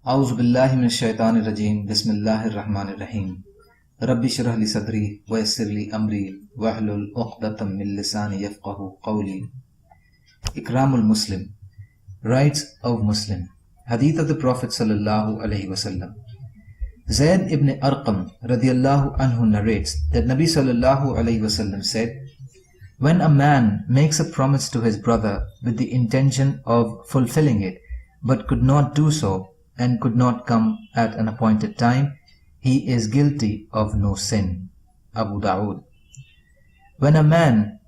أعوذ بالله من الشيطان الرجيم بسم الله الرحمن الرحيم رب اشرح لي صدري ويسر لي أمري واحلل عقدة من لساني يفقهوا قولي. Ikram al-Muslim, Rights of Muslim. Hadith of the Prophet sallallahu alaihi wasallam. Zayd ibn Arqam radiallahu anhu narrates that Nabi sallallahu alaihi wasallam said, when a man makes a promise to his brother with the intention of fulfilling it, but could not do so and could not come at an appointed time, he is guilty of no sin. Abu Dawood. When a man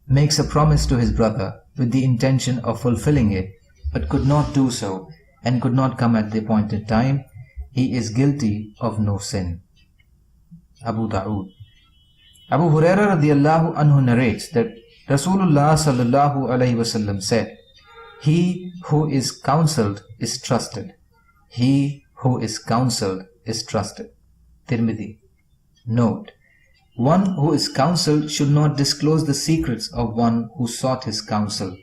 makes a promise to his brother with the intention of fulfilling it, but could not do so and could not come at the appointed time, he is guilty of no sin. Abu Dawood. Abu Huraira radiallahu anhu narrates that Rasulullah sallallahu alaihi wasallam said, he who is counselled is trusted. He who is counselled is trusted. Tirmidhi. Note: one who is counselled should not disclose the secrets of one who sought his counsel,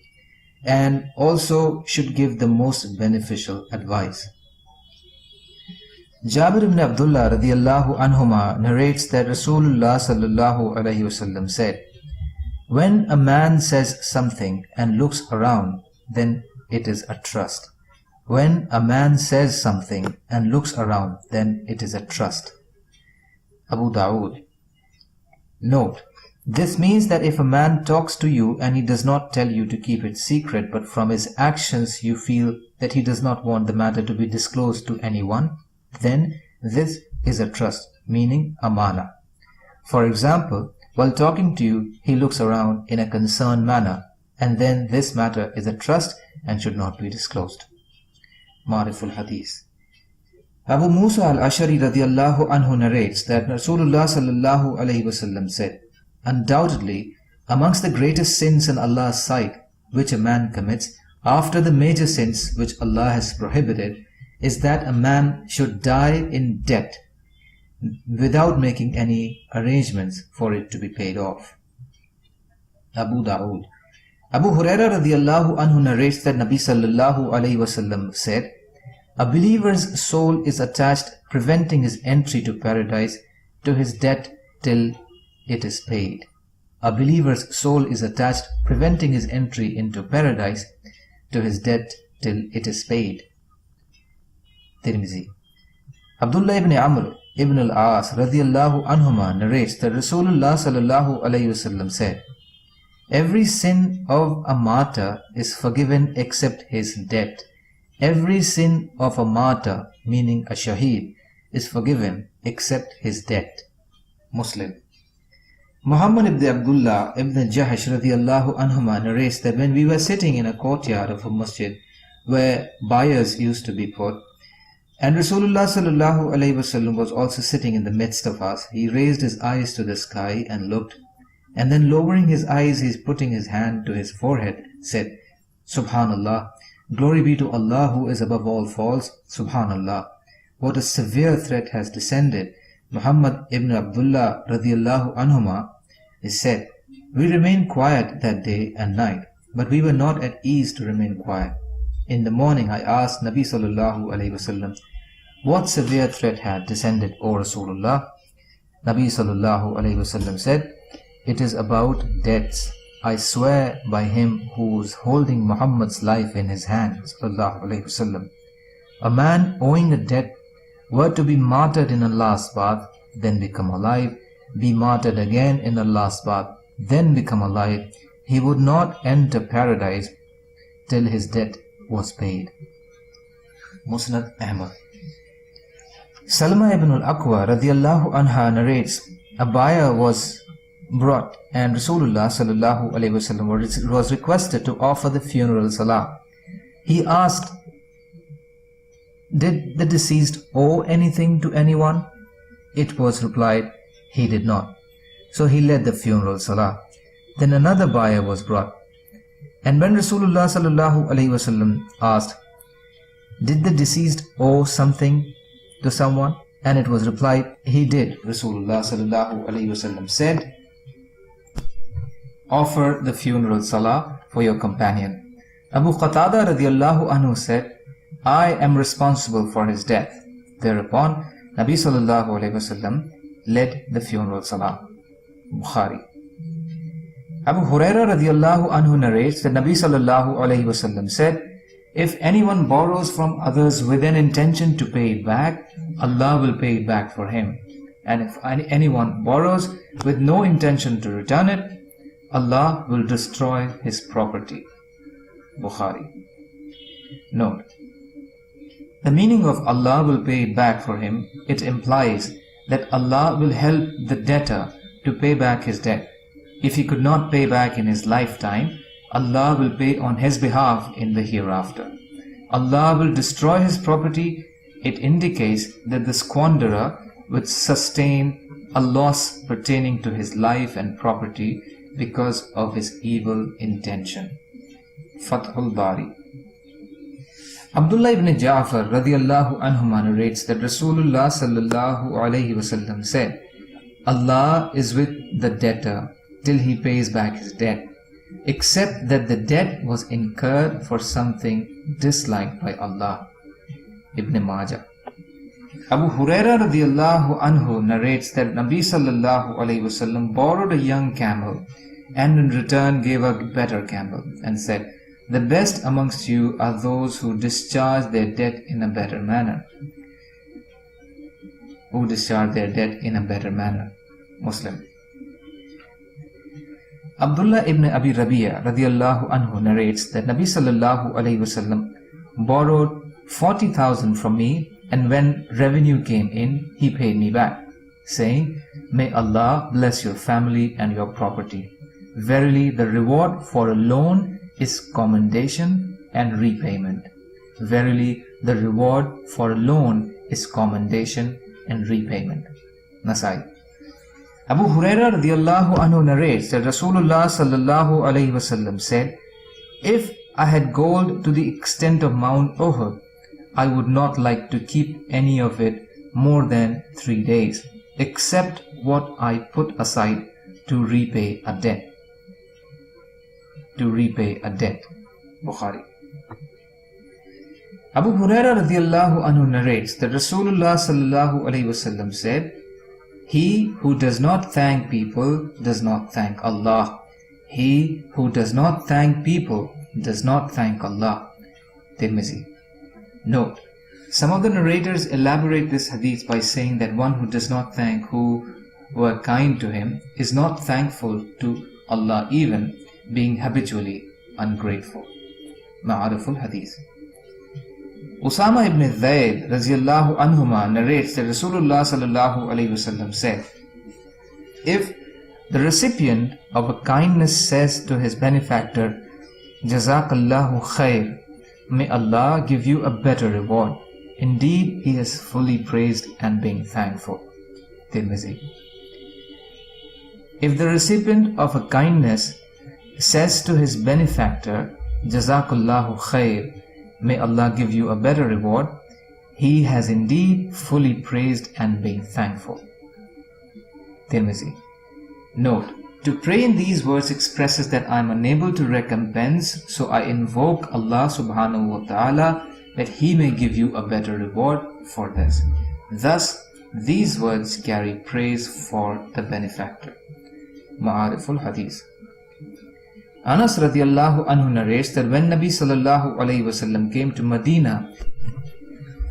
and also should give the most beneficial advice. Jabir ibn Abdullah radiallahu anhuma narrates that Rasulullah sallallahu alaihi wasallam said, when a man says something and looks around, then it is a trust. When a man says something and looks around, then it is a trust. Abu Dawood. Note: this means that if a man talks to you and he does not tell you to keep it secret, but from his actions you feel that he does not want the matter to be disclosed to anyone, then this is a trust, meaning amana. For example, while talking to you, he looks around in a concerned manner, and then this matter is a trust and should not be disclosed. Ma'riful Hadith. Abu Musa al-Ashari radiallahu anhu narrates that Rasulullah sallallahu alaihi wasallam said, undoubtedly, amongst the greatest sins in Allah's sight which a man commits, after the major sins which Allah has prohibited, is that a man should die in debt without making any arrangements for it to be paid off. Abu Dawood. Abu Huraira radiallahu anhu narrates that Nabi sallallahu alaihi wasallam said, a believer's soul is attached, preventing his entry to paradise, to his debt till it is paid. A believer's soul is attached, preventing his entry into paradise, to his debt till it is paid. Tirmizi. Abdullah ibn Amr ibn al-As radiallahu anhuma narrates that Rasulullah sallallahu alaihi wasallam said, every sin of a martyr is forgiven except his debt. Every sin of a martyr, meaning a shaheed, is forgiven except his debt. Muslim. Mohammed ibn Abdullah ibn Jahash radiallahu anhuma narrates that when we were sitting in a courtyard of a masjid where buyers used to be put, and Rasulullah sallallahu alaihi wasallam was also sitting in the midst of us, he raised his eyes to the sky and looked, and then lowering his eyes, he is putting his hand to his forehead, said, Subhanallah, glory be to Allah who is above all faults. Subhanallah, what a severe threat has descended. Muhammad ibn Abdullah radiallahu anhuma is said, we remained quiet that day and night, but we were not at ease to remain quiet. In the morning I asked Nabi sallallahu alaihi wasallam, what severe threat had descended, O Rasulullah? Nabi sallallahu alaihi wasallam said, it is about debts. I swear by him who is holding Muhammad's life in his hands, sallallahu alaihi wasallam. A man owing a debt were to be martyred in Allah's path, then become alive, be martyred again in Allah's path, then become alive, he would not enter paradise till his debt was paid. Musnad Ahmad. Salma ibn al-Aqwa radiallahu anha narrates, a buyer was brought and Rasulullah sallallahu alaihi wasallam was requested to offer the funeral salah. He asked, did the deceased owe anything to anyone? It was replied, he did not. So he led the funeral salah. Then another buyer was brought, and when Rasulullah sallallahu alaihi wasallam asked, did the deceased owe something to someone? And it was replied, he did. Rasulullah sallallahu alaihi wasallam said, offer the funeral salah for your companion. Abu Qatada radiallahu anhu said, I am responsible for his death. Thereupon, Nabi sallallahu alayhi wasallam led the funeral salah. Bukhari. Abu Huraira radiallahu anhu narrates that Nabi sallallahu alayhi wasallam said, if anyone borrows from others with an intention to pay it back, Allah will pay it back for him. And if anyone borrows with no intention to return it, Allah will destroy his property. Bukhari. Note: the meaning of Allah will pay it back for him, it implies that Allah will help the debtor to pay back his debt. If he could not pay back in his lifetime, Allah will pay on his behalf in the hereafter. Allah will destroy his property. It indicates that the squanderer would sustain a loss pertaining to his life and property because of his evil intention. Fathul Bari. Abdullah ibn Ja'far radiallahu anhuma narrates that Rasulullah sallallahu alayhi wasallam said, Allah is with the debtor till he pays back his debt, except that the debt was incurred for something disliked by Allah. Ibn Majah. Abu Huraira radiallahu anhu narrates that Nabi sallallahu alayhi wasallam borrowed a young camel and in return gave a better camel and said, the best amongst you are those who discharge their debt in a better manner. Muslim. Abdullah ibn Abi Rabi'a radiallahu anhu narrates that Nabi sallallahu alayhi wasallam borrowed 40,000 from me, and when revenue came in, he paid me back, saying, may Allah bless your family and your property. Verily, the reward for a loan is commendation and repayment. Verily, the reward for a loan is commendation and repayment. Nasai. Abu Huraira radiallahu anhu narrates that Rasulullah sallallahu alayhi wasallam said, if I had gold to the extent of Mount Uhud, I would not like to keep any of it more than 3 days, except what I put aside to repay a debt. Bukhari. Abu Huraira radiallahu anhu narrates that Rasulullah sallallahu alayhi wasallam said, he who does not thank people does not thank Allah. He who does not thank people does not thank Allah. Tirmizi. Note: some of the narrators elaborate this hadith by saying that one who does not thank who were kind to him is not thankful to Allah, even being habitually ungrateful. Ma'ariful Hadith. Usama ibn Zayd radiallahu anhuma narrates that Rasulullah sallallahu alayhi wasallam said, if the recipient of a kindness says to his benefactor, Jazakallahu khair, may Allah give you a better reward. Indeed, he is fully praised and being thankful. Tirmizi. If the recipient of a kindness says to his benefactor, Jazakallahu khair, may Allah give you a better reward, he has indeed fully praised and been thankful. Tirmizi. Note: to pray in these words expresses that I am unable to recompense, so I invoke Allah subhanahu wa ta'ala that He may give you a better reward for this. Thus, these words carry praise for the benefactor. Ma'ariful Hadith. Anas radiallahu anhu narrates that when Nabi sallallahu alayhi wasallam came to Medina,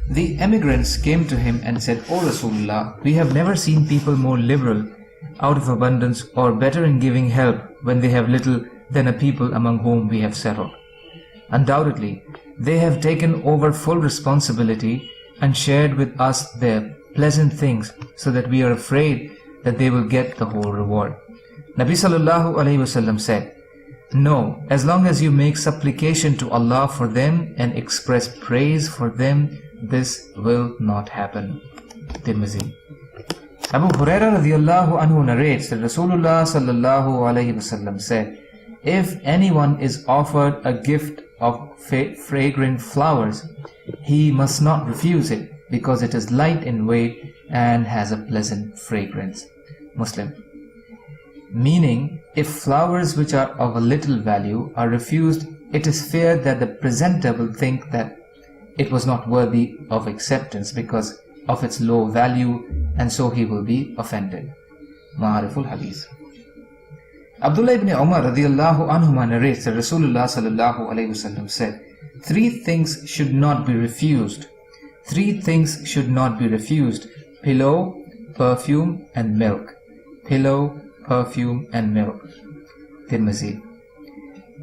the emigrants came to him and said, O Rasulullah, we have never seen people more liberal out of abundance or better in giving help when they have little than a people among whom we have settled. Undoubtedly, they have taken over full responsibility and shared with us their pleasant things, so that we are afraid that they will get the whole reward. Nabi sallallahu alayhi wasallam said, no, as long as you make supplication to Allah for them and express praise for them, this will not happen. Tirmizi. Abu Huraira radiallahu anhu narrates that Rasulullah sallallahu alayhi wasallam said, if anyone is offered a gift of fragrant flowers, he must not refuse it, because it is light in weight and has a pleasant fragrance. Muslim. Meaning, if flowers which are of a little value are refused, it is feared that the presenter will think that it was not worthy of acceptance because of its low value, and so he will be offended. Ma'ariful Hadith. Abdullah ibn Umar radiallahu anhuma narrates that Rasulullah sallallahu alayhi wasallam said, "Three things should not be refused. Three things should not be refused: pillow, perfume, and milk." Pillow, perfume, and milk. Tirmizi.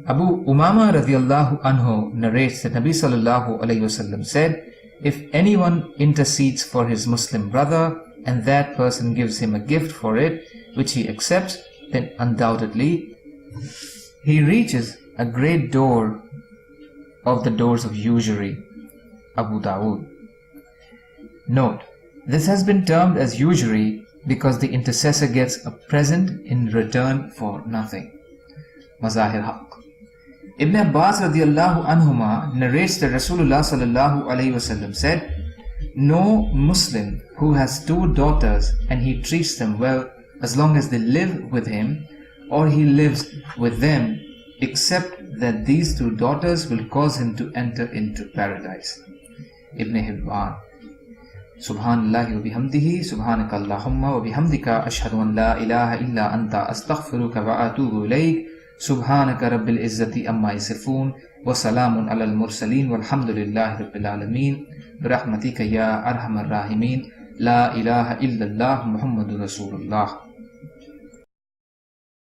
Abu Umama radiallahu anhu narrates that Nabi sallallahu alayhi wasallam said, "If anyone intercedes for his Muslim brother and that person gives him a gift for it, which he accepts, then undoubtedly he reaches a great door of the doors of usury." Abu Dawood. Note, this has been termed as usury because the intercessor gets a present in return for nothing. Mazahir Haq. Ibn Abbas radiallahu anhuma narrates that Rasulullah sallallahu alayhi wasallam said, "No Muslim who has two daughters and he treats them well as long as they live with him or he lives with them, except that these two daughters will cause him to enter into paradise." Ibn Hibban. Subhanallahi wa bihamdihi, subhanaka Allahumma wa bihamdika, ashhadu an la ilaha illa anta, astaghfiruka wa atubu ilayk. Subhanaka rabbil izzati amma yasifun, wa salamun alal mursaleen, walhamdulillahi rabbil alameen, birahmatika ya arhamar rahimin, la ilaha illallah Muhammadur Rasulullah.